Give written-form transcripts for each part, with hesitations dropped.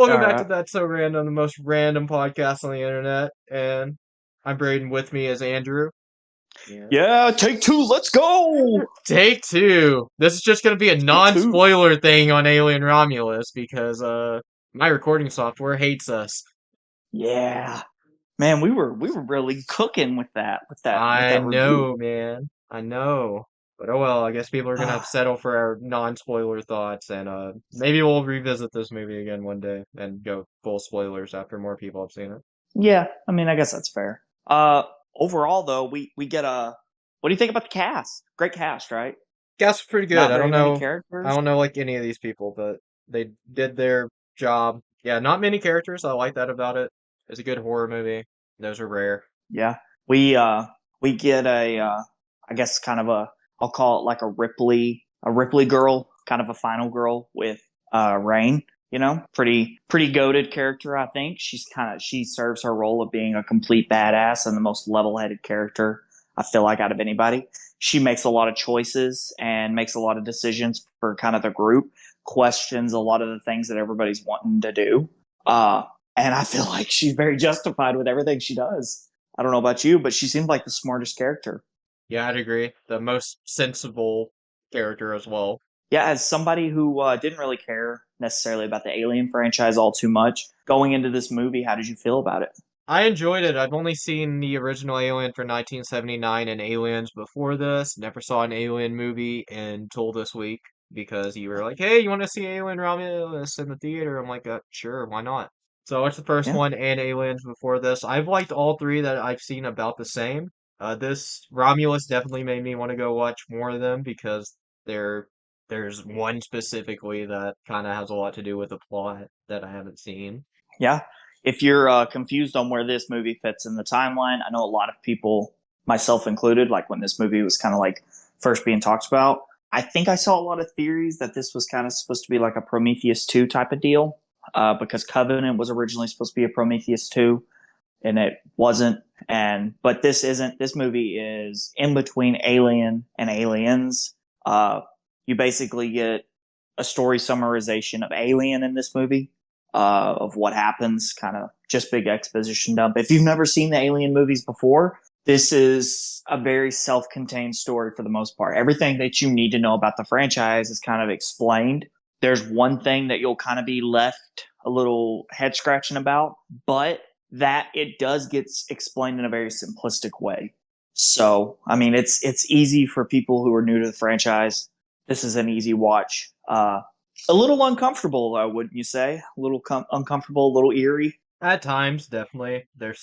Welcome All back to right. That's So Random, the most random podcast on the internet. And I'm Braden. With me is Andrew. Yeah. Yeah, take two. Let's go. Take two. This is just gonna be a Take two. non-spoiler thing on Alien Romulus because my recording software hates us. Yeah, man, we were really cooking with I that review. know, man. I know. But oh well, I guess people are gonna have to settle for our non-spoiler thoughts, and maybe we'll revisit this movie again one day and go full spoilers after more people have seen it. Yeah, I mean, I guess that's fair. Overall though, we get a. What do you think about the cast? Great cast, right? Guess pretty good. Not I don't very many know. I characters. don't know like any of these people, but they did their job. Yeah, not many characters. I like that about it. It's a good horror movie. Those are rare. Yeah, we get I guess kind of a, I'll call it like a Ripley girl, kind of a final girl with Rain. You know, pretty goated character. I think she serves her role of being a complete badass and the most level headed character I feel like out of anybody. She makes a lot of choices and makes a lot of decisions for kind of the group. Questions a lot of the things that everybody's wanting to do. Uh, and I feel like she's very justified with everything she does. I don't know about you, but she seemed like the smartest character. Yeah, I'd agree. The most sensible character as well. Yeah, as somebody who didn't really care necessarily about the Alien franchise all too much, going into this movie, how did you feel about it? I enjoyed it. I've only seen the original Alien for 1979 and Aliens before this. Never saw an Alien movie until this week because you were like, "Hey, you want to see Alien Romulus in the theater?" I'm like, "Sure, why not?" So I watched the first Yeah, one and Aliens before this. I've liked all three that I've seen about the same. This Romulus definitely made me want to go watch more of them because there there's one specifically that kind of has a lot to do with the plot that I haven't seen. yeah. If you're confused on where this movie fits in the timeline, I know a lot of people, myself included, like when this movie was kind of like first being talked about, I think I saw a lot of theories that this was kind of supposed to be like a Prometheus 2 type of deal, because Covenant was originally supposed to be a Prometheus 2, and it wasn't. And but this isn't. This movie is in between Alien and Aliens. Uh, you basically get a story summarization of Alien in this movie, of what happens, kind of just big exposition dump. If you've never seen the Alien movies before, this is a very self-contained story for the most part. Everything that you need to know about the franchise is kind of explained. There's one thing that you'll kind of be left a little head scratching about, but that it does get explained in a very simplistic way. So, I mean, it's easy for people who are new to the franchise. This is an easy watch. A little uncomfortable, wouldn't you say? A little uncomfortable, a little eerie. At times, definitely. There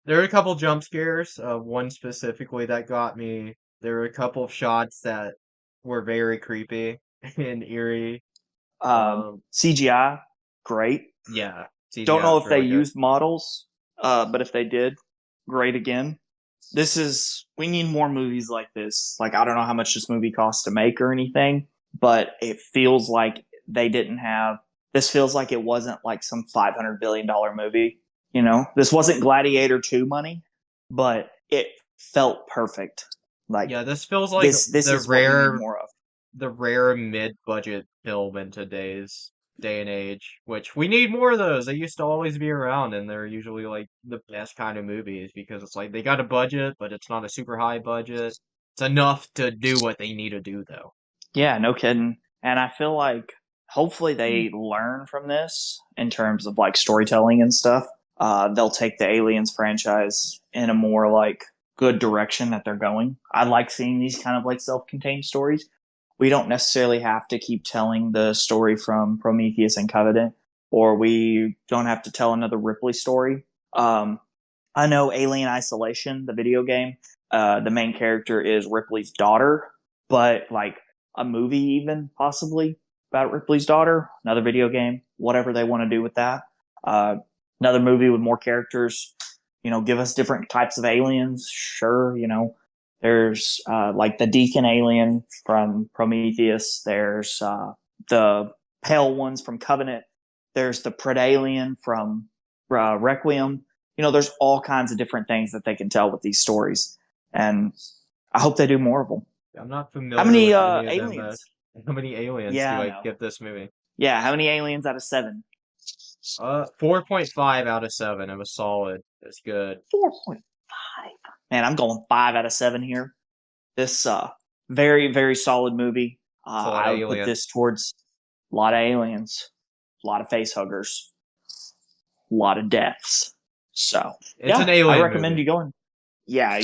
are a couple jump scares. One specifically that got me. There were a couple of shots that were very creepy and eerie. CGI, great. Yeah, Don't CGI know was if they really good. used models, but if they did, great again. We need more movies like this. Like, I don't know how much this movie cost to make or anything, but it feels like they didn't have, this feels like it wasn't like some $500 billion movie. You know, this wasn't Gladiator 2 money, but it felt perfect. Like, Yeah, this feels like this is what we need more of. the rare mid-budget film in today's day and age, which we need more of those. They used to always be around, and they're usually like the best kind of movies because it's like they got a budget, but it's not a super high budget. It's enough to do what they need to do, though. Yeah, no kidding. And I feel like hopefully they learn from this in terms of like storytelling and stuff. They'll take the Aliens franchise in a more like good direction that they're going. I like seeing these kind of like self-contained stories. We don't necessarily have to keep telling the story from Prometheus and Covenant, or we don't have to tell another Ripley story. I know Alien Isolation, the video game, the main character is Ripley's daughter, but like a movie, even possibly about Ripley's daughter, another video game, whatever they want to do with that. Uh, Another movie with more characters, give us different types of aliens. Sure, there's like the Deacon alien from Prometheus, there's the pale ones from Covenant, there's the Predalien from Requiem. There's all kinds of different things that they can tell with these stories, and I hope they do more of them. I'm not How familiar many with any of them, but aliens? how many aliens Yeah, do I I know. give this movie? Yeah, how many aliens out of seven? 4.5 out of 7. It was solid. It's good. 4.5. Man, I'm going 5 out of 7 here. This very, very solid movie. It's a lot I of would put aliens. this towards a lot of aliens, a lot of face huggers, a lot of deaths. So It's an yeah, I alien recommend movie. you going. Yeah,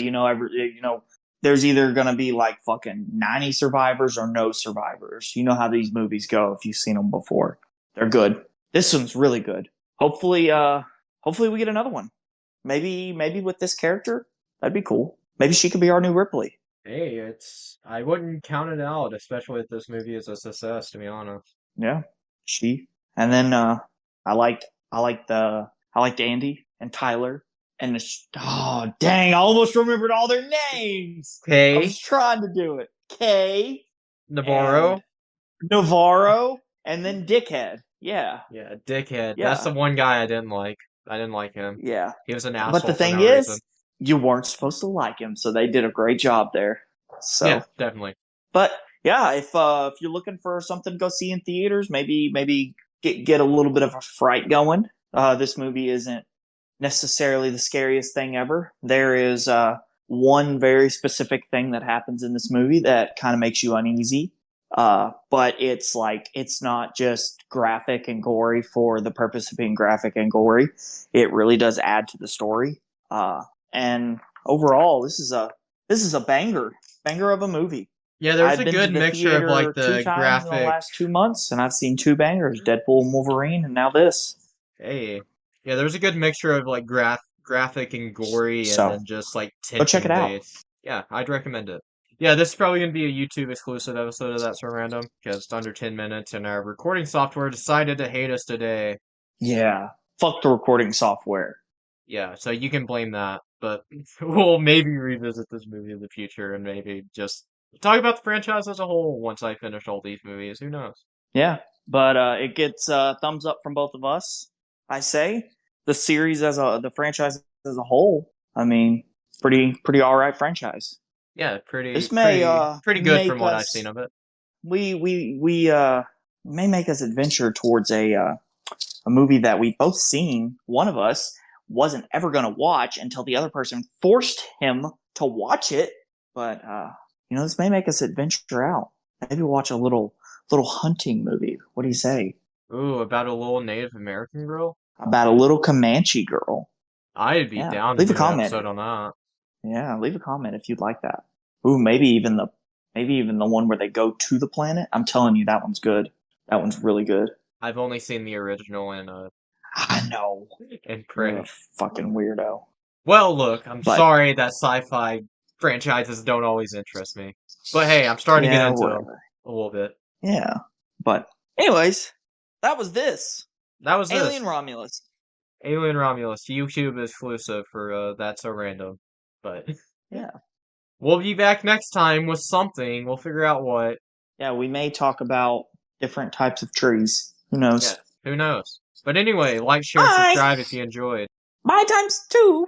there's either gonna be like fucking 90 survivors or no survivors. You know how these movies go if you've seen them before. They're good. This one's really good. Hopefully we get another one. Maybe with this character, that'd be cool. Maybe she could be our new Ripley. Hey, I wouldn't count it out, especially if this movie is a success, to be honest. Yeah, she. And then I liked I liked Andy and Tyler and oh dang, I almost remembered all their names. I Okay, was trying to do it. Kay and Navarro. Navarro and then Dickhead. Yeah, Yeah, dickhead. That's yeah, the one guy I didn't like. I didn't like him. yeah. He was an But the asshole for thing no reason. is, you weren't supposed to like him, so they did a great job there. Yeah, So definitely. but yeah, if you're looking for something to go see in theaters, maybe get a little bit of a fright going. This movie isn't necessarily the scariest thing ever. There is one very specific thing that happens in this movie that kind of makes you uneasy. But it's not just graphic and gory for the purpose of being graphic and gory. It really does add to the story. And overall, this is a banger of a movie. Yeah, there's I've a been to good the mixture of like theater two the times in the graphic. last 2 months, and I've seen two bangers: Deadpool and Wolverine, and now this. Hey, yeah, there's a good mixture of like graphic and gory, and So then just like go check it tension out. based. Yeah, I'd recommend it. Yeah, this is probably gonna be a YouTube exclusive episode of That's So Random because it's under 10 minutes, and our recording software decided to hate us today. Yeah, fuck the recording software. Yeah, so you can blame that, but we'll maybe revisit this movie in the future and maybe just talk about the franchise as a whole once I finish all these movies. Who knows? Yeah, but it gets thumbs up from both of us. I say the franchise as a whole. I mean, pretty all right franchise. Yeah, pretty, This may pretty, pretty good from make what I've seen us of it. we may make us adventure towards a movie that we both seen. One of us wasn't ever going to watch until the other person forced him to watch it. But this may make us adventure out. Maybe watch a little hunting movie. What do you say? Ooh, about a little Native American girl? About a little Comanche girl. I'd be Yeah, down to leave a do an comment. episode on that. Yeah, leave a comment if you'd like that. Ooh, maybe even the one where they go to the planet. I'm telling you, that one's good. That one's really good. I've only seen the original I know. and You're a Prey. fucking weirdo. Well, look, I'm But sorry that sci-fi franchises don't always interest me. But hey, I'm starting to get yeah, into them whatever. a little bit. Yeah. But anyways, that was this. That was Alien this. Romulus. Alien Romulus, YouTube exclusive for That's So Random. But Yeah. we'll be back next time with something. We'll figure out what. Yeah, we may talk about different types of trees. Who Yeah, knows? who knows? But anyway, like, share, Bye. subscribe if you enjoyed. Bye times two.